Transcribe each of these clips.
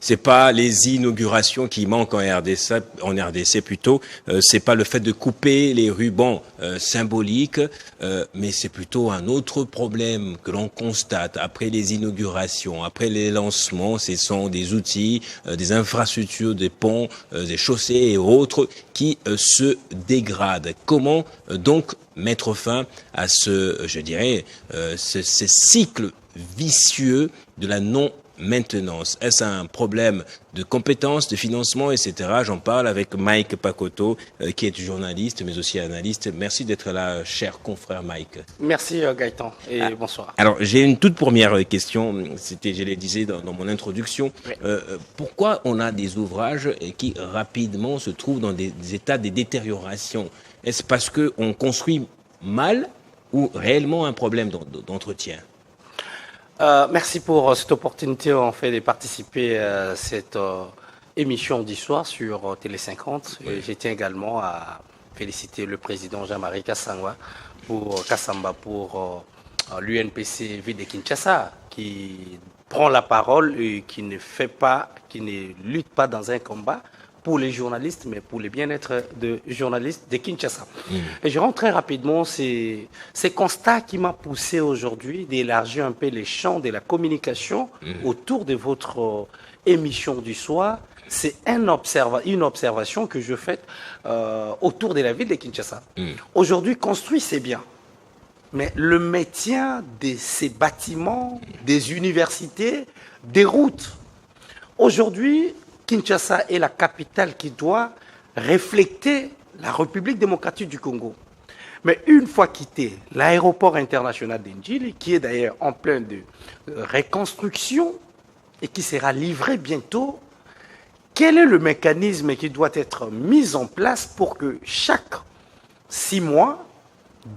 C'est pas les inaugurations qui manquent en RDC plutôt. C'est pas le fait de couper les rubans symboliques, mais c'est plutôt un autre problème que l'on constate après les inaugurations, après les lancements. Ce sont des outils, des infrastructures, des ponts, des chaussées et autres qui se dégradent. Comment donc mettre fin à ces cycles vicieux de la non-maintenance? Est-ce un problème de compétences, de financement, etc. J'en parle avec Mike Pakoto, qui est journaliste, mais aussi analyste. Merci d'être là, cher confrère Mike. Merci Gaëtan, et bonsoir. Alors, j'ai une toute première question, je l'ai disais dans mon introduction. Oui. Pourquoi on a des ouvrages qui rapidement se trouvent dans des états de détérioration? Est-ce parce qu'on construit mal ou réellement un problème d'entretien? Merci pour cette opportunité en fait de participer à cette émission d'histoire sur Télé 50. Oui. Je tiens également à féliciter le président Jean-Marie Kassamba pour l'UNPC Ville de Kinshasa, qui prend la parole et qui ne lutte pas dans un combat pour les journalistes, mais pour le bien-être des journalistes de Kinshasa. Et je rentre très rapidement, c'est constat qui m'a poussé aujourd'hui d'élargir un peu les champs de la communication autour de votre émission du soir. C'est une observation que je fais autour de la ville de Kinshasa. Aujourd'hui, construit, c'est bien. Mais le maintien de ces bâtiments, des universités, des routes, aujourd'hui, Kinshasa est la capitale qui doit refléter la République démocratique du Congo. Mais une fois quitté l'aéroport international d'Indjili, qui est d'ailleurs en pleine de reconstruction et qui sera livré bientôt, quel est le mécanisme qui doit être mis en place pour que chaque 6 mois,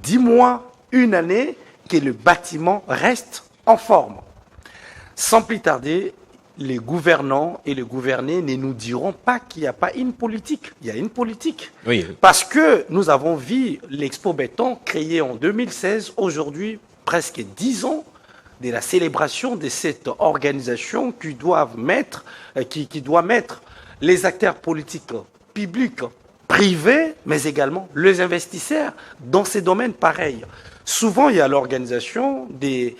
10 mois, une année, que le bâtiment reste en forme? Sans plus tarder, les gouvernants et les gouvernés ne nous diront pas qu'il n'y a pas une politique. Il y a une politique. Oui. Parce que nous avons vu l'Expo Béton créé en 2016, aujourd'hui presque 10 ans de la célébration de cette organisation qui doit mettre les acteurs politiques publics, privés, mais également les investisseurs dans ces domaines pareils. Souvent, il y a l'organisation des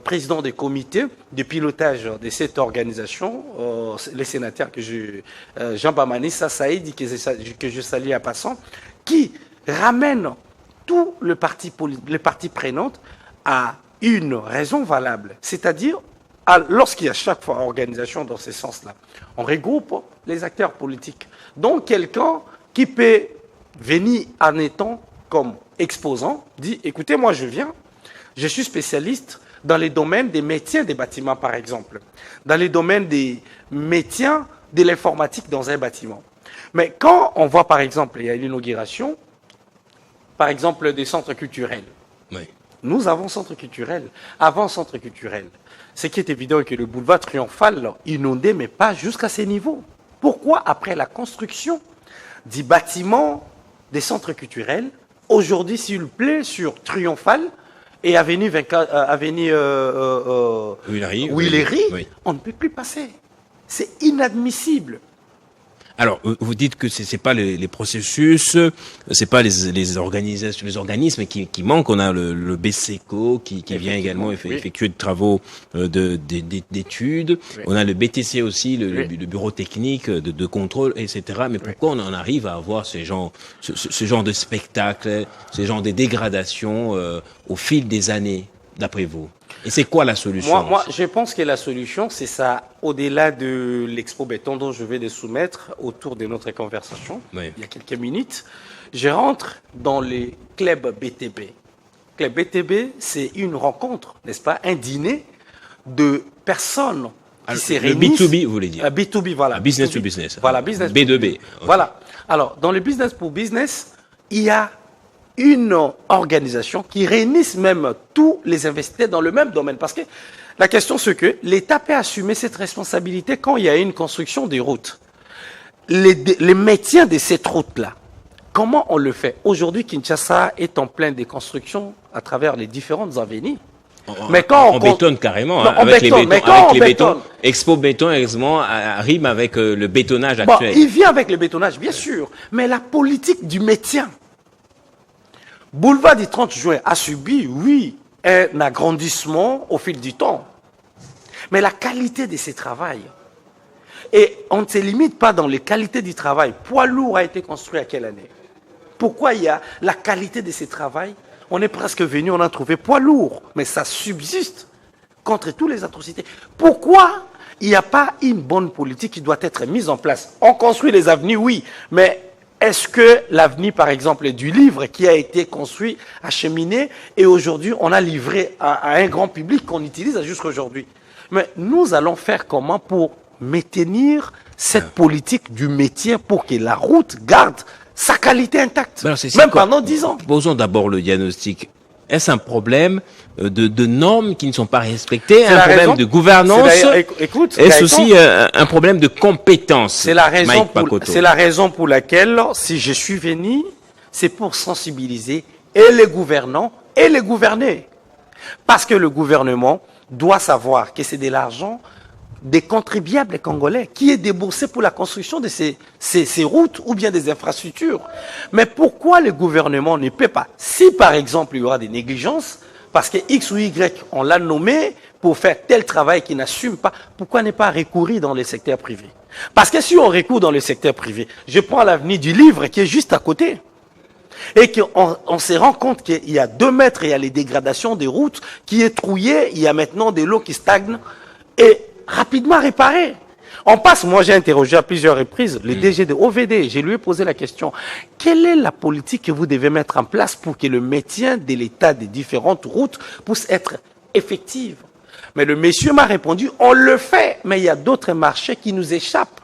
présidents des comités de pilotage de cette organisation, les sénateurs Jean Bamanissa Saïdi, que je salue à passant, qui ramènent tout les parties prenantes à une raison valable. C'est-à-dire, lorsqu'il y a chaque fois organisation dans ce sens-là, on regroupe les acteurs politiques. Donc, quelqu'un qui peut venir en étant comme exposant, dit, écoutez, moi je viens, je suis spécialiste dans les domaines des métiers des bâtiments, par exemple, dans les domaines des métiers de l'informatique dans un bâtiment. Mais quand on voit, par exemple, il y a l'inauguration, par exemple, des centres culturels. Oui. Nous avons centre culturel. Avant centre culturel, ce qui est évident est que le boulevard Triomphal inondé, mais pas jusqu'à ces niveaux. Pourquoi, après la construction du bâtiment des centres culturels, aujourd'hui, s'il vous plaît, sur Triomphal et avenue Willery, oui. On ne peut plus passer. C'est inadmissible. Alors, vous dites que c'est pas les processus, c'est pas les organismes qui manquent. On a le BCECO qui vient également effectuer des travaux d'études. Oui. On a le BTC aussi, le bureau technique de contrôle, etc. Mais pourquoi on en arrive à avoir ce genre de spectacle, ce genre de dégradation au fil des années, d'après vous? Et c'est quoi la solution? Moi, je pense que la solution, c'est ça, au-delà de l'Expo Béton dont je vais les soumettre autour de notre conversation, il y a quelques minutes, je rentre dans les clubs BTB. Club BTB, c'est une rencontre, n'est-ce pas, un dîner de personnes qui se réunissent. Le B2B, vous voulez dire? B2B, voilà. Business to business. Voilà, business B2B. Okay. Voilà. Alors, dans le business pour business, il y a une organisation qui réunisse même tous les investisseurs dans le même domaine. Parce que la question, c'est que l'État peut assumer cette responsabilité quand il y a une construction des routes. Les métiers de cette route-là, comment on le fait? Aujourd'hui, Kinshasa est en pleine déconstruction à travers les différentes avenues. Mais quand on bétonne carrément, non, hein, avec bétonne, les mais bétons, quand avec on les bétons. bétonne, Expo béton, exactement, rime avec le bétonnage bon, actuel. il vient avec le bétonnage, bien sûr, mais la politique du maintien. Boulevard du 30 juin a subi, oui, un agrandissement au fil du temps. Mais la qualité de ses travaux, et on ne se limite pas dans les qualités du travail. Poids lourd a été construit à quelle année? Pourquoi il y a la qualité de ces travaux? On est presque venu, on a trouvé poids lourd, mais ça subsiste contre toutes les atrocités. Pourquoi il n'y a pas une bonne politique qui doit être mise en place? On construit les avenues, oui, mais est-ce que l'avenue, par exemple, du livre qui a été construit, acheminé, et aujourd'hui, on a livré à un grand public qu'on utilise jusqu'à aujourd'hui? Mais nous allons faire comment pour maintenir cette politique du métier pour que la route garde sa qualité intacte, même pendant 10 ans. Posons d'abord le diagnostic. Est-ce un problème de normes qui ne sont pas respectées, un problème de gouvernance? Est-ce aussi un problème de compétences? C'est la raison pour laquelle, si je suis venu, c'est pour sensibiliser et les gouvernants et les gouvernés. Parce que le gouvernement doit savoir que c'est de l'argent des contribuables congolais qui est déboursé pour la construction de ces routes ou bien des infrastructures. Mais pourquoi le gouvernement ne peut pas? Si par exemple il y aura des négligences, parce que X ou Y, on l'a nommé pour faire tel travail qui n'assume pas, pourquoi ne pas recourir dans le secteur privé? Parce que si on recourt dans le secteur privé, je prends l'avenue du livre qui est juste à côté, et qu'on se rend compte qu'il y a 2 mètres, il y a les dégradations des routes qui est trouillée, il y a maintenant de l'eau qui stagne, et rapidement réparée. On passe, moi j'ai interrogé à plusieurs reprises le DG de OVD, je lui ai posé la question, quelle est la politique que vous devez mettre en place pour que le maintien de l'état des différentes routes puisse être effectif? Mais le monsieur m'a répondu, on le fait, mais il y a d'autres marchés qui nous échappent.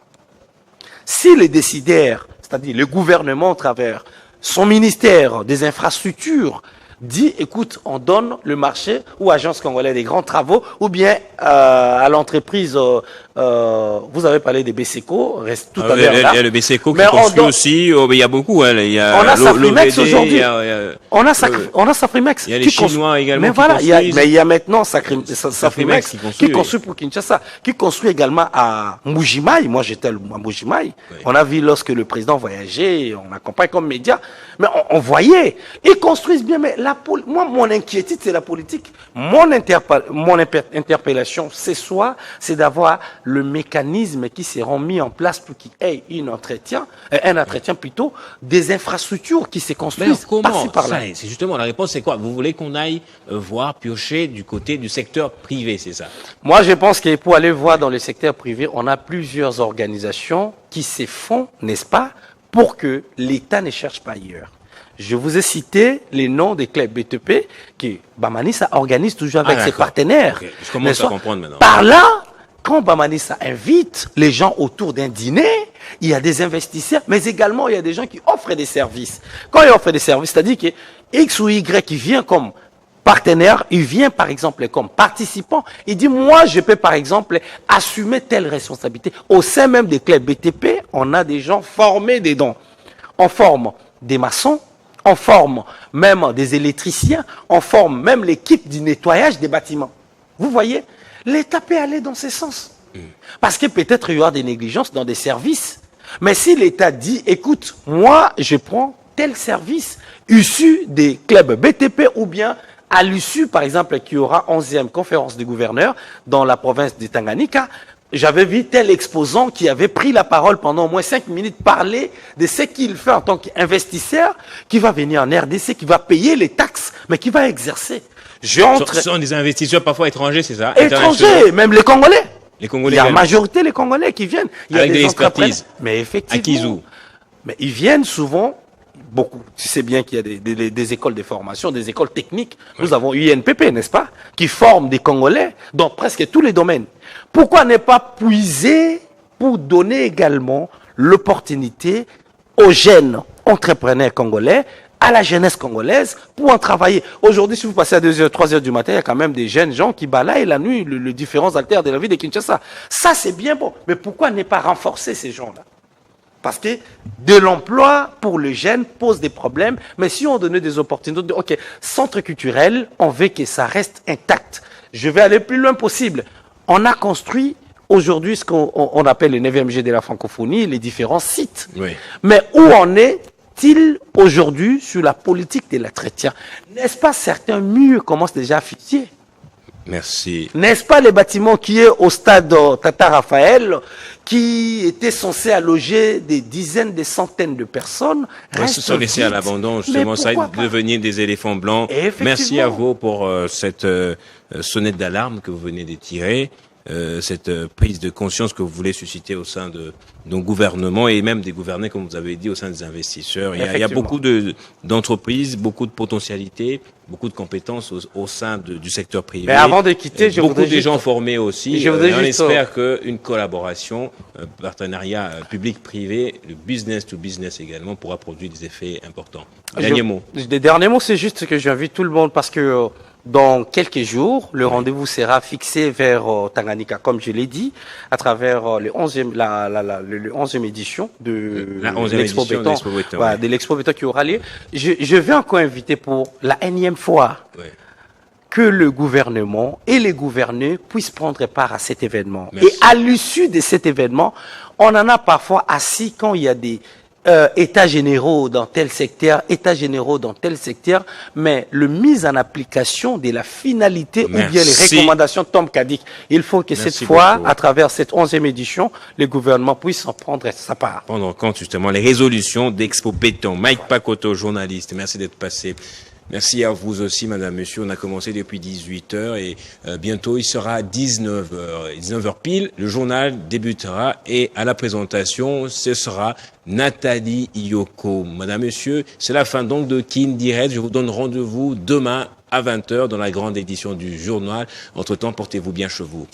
Si les décideurs, c'est-à-dire le gouvernement à travers son ministère des infrastructures, dit, écoute, on donne le marché ou agence congolaise des grands travaux ou bien à l'entreprise, vous avez parlé des BCECO, reste tout à l'heure là. Il y a le BCECO qui construit aussi, il y a beaucoup. Hein, il y a on a Safrimex aujourd'hui. On a Safrimex. Il y a les Chinois également. Mais voilà, mais il y a maintenant Safrimex qui construit pour Kinshasa, qui construit également à Mbujimayi. Moi j'étais à Mbujimayi. Oui. On a vu lorsque le président voyageait, on accompagne comme média, mais on voyait. Ils construisent bien, mais moi, mon inquiétude, c'est la politique. Mon interpellation, c'est d'avoir le mécanisme qui sera mis en place pour qu'il y ait un entretien plutôt des infrastructures qui se construisent par-ci par-là. C'est justement la réponse, c'est quoi? Vous voulez qu'on aille voir, piocher du côté du secteur privé, c'est ça? Moi, je pense que pour aller voir dans le secteur privé, on a plusieurs organisations qui se font, n'est-ce pas, pour que l'État ne cherche pas ailleurs. Je vous ai cité les noms des clubs BTP que Bamanissa organise toujours avec ses partenaires. Okay. Je commence à comprendre maintenant. Par là, quand Bamanissa invite les gens autour d'un dîner, il y a des investisseurs, mais également il y a des gens qui offrent des services. Quand ils offrent des services, c'est-à-dire que X ou Y qui vient comme partenaire, il vient par exemple comme participant, il dit moi je peux par exemple assumer telle responsabilité. Au sein même des clubs BTP, on a des gens formés dedans. On forme des maçons, on forme même des électriciens, on forme même l'équipe du nettoyage des bâtiments. Vous voyez, l'État peut aller dans ce sens. Parce que peut-être il y aura des négligences dans des services. Mais si l'État dit, écoute, moi je prends tel service issu des clubs BTP ou bien à l'issue, par exemple, qu'il y aura 11e conférence des gouverneurs dans la province de Tanganyika, j'avais vu tel exposant qui avait pris la parole pendant au moins 5 minutes parler de ce qu'il fait en tant qu'investisseur, qui va venir en RDC, qui va payer les taxes, mais qui va exercer. Ce sont des investisseurs parfois étrangers, c'est ça? Étrangers, même les Congolais. Les Congolais. Il y a la majorité des Congolais qui viennent. Il y a avec des expertises. Mais effectivement. À Kizou. Mais ils viennent souvent, beaucoup. Tu sais bien qu'il y a des écoles de formation, des écoles techniques. Oui. Nous avons UNPP, n'est-ce pas? Qui forment des Congolais dans presque tous les domaines. Pourquoi ne pas puiser pour donner également l'opportunité aux jeunes entrepreneurs congolais, à la jeunesse congolaise, pour en travailler? Aujourd'hui, si vous passez à 2h, 3h du matin, il y a quand même des jeunes gens qui balayent la nuit les différents altères de la vie de Kinshasa. Ça, c'est bien bon. Mais pourquoi ne pas renforcer ces gens-là? Parce que de l'emploi pour les jeunes pose des problèmes, mais si on donnait des opportunités, ok, centre culturel, on veut que ça reste intact. Je vais aller plus loin possible. On a construit aujourd'hui ce qu'on appelle le 9e G de la francophonie, les différents sites. Oui. Mais où en est-il aujourd'hui sur la politique de l'entretien? N'est-ce pas certains murs commencent déjà à fixer? Merci. N'est-ce pas les bâtiments qui est au stade Tata Raphaël, qui étaient censés alloger des dizaines, des centaines de personnes, Se sont laissés à l'abandon, justement, ça va devenir des éléphants blancs. Merci à vous pour cette sonnette d'alarme que vous venez de tirer. Cette prise de conscience que vous voulez susciter au sein de nos gouvernements et même des gouvernés, comme vous avez dit, au sein des investisseurs. Il y a beaucoup d'entreprises, beaucoup de potentialités, beaucoup de compétences au sein du secteur privé. Mais avant de quitter, je voudrais beaucoup de gens formés aussi. On espère qu'une collaboration, partenariat public-privé, le business to business également, pourra produire des effets importants. Dernier mot. Le dernier mot, c'est juste que j'invite tout le monde parce que dans quelques jours, le rendez-vous sera fixé vers Tanganyika, comme je l'ai dit, à travers le 11e édition de l'Expo Béton, de l'Expo Béton qui aura lieu. Je vais encore inviter pour la énième fois que le gouvernement et les gouverneurs puissent prendre part à cet événement. Merci. Et à l'issue de cet événement, on en a parfois assis quand il y a des états généraux dans tel secteur, états généraux dans tel secteur, mais le mise en application de la finalité ou bien les recommandations Tom Kadik. Il faut que cette fois, à travers cette 11e édition, le gouvernement puisse en prendre sa part. Prendre en compte justement les résolutions d'Expo Béton. Mike Pakoto, journaliste, merci d'être passé. Merci à vous aussi, madame, monsieur. On a commencé depuis 18h et bientôt il sera 19h. 19h pile, le journal débutera et à la présentation, ce sera Nathalie Yoko. Madame, monsieur, c'est la fin donc de Kin Direct. Je vous donne rendez-vous demain à 20h dans la grande édition du journal. Entre-temps, portez-vous bien chez vous.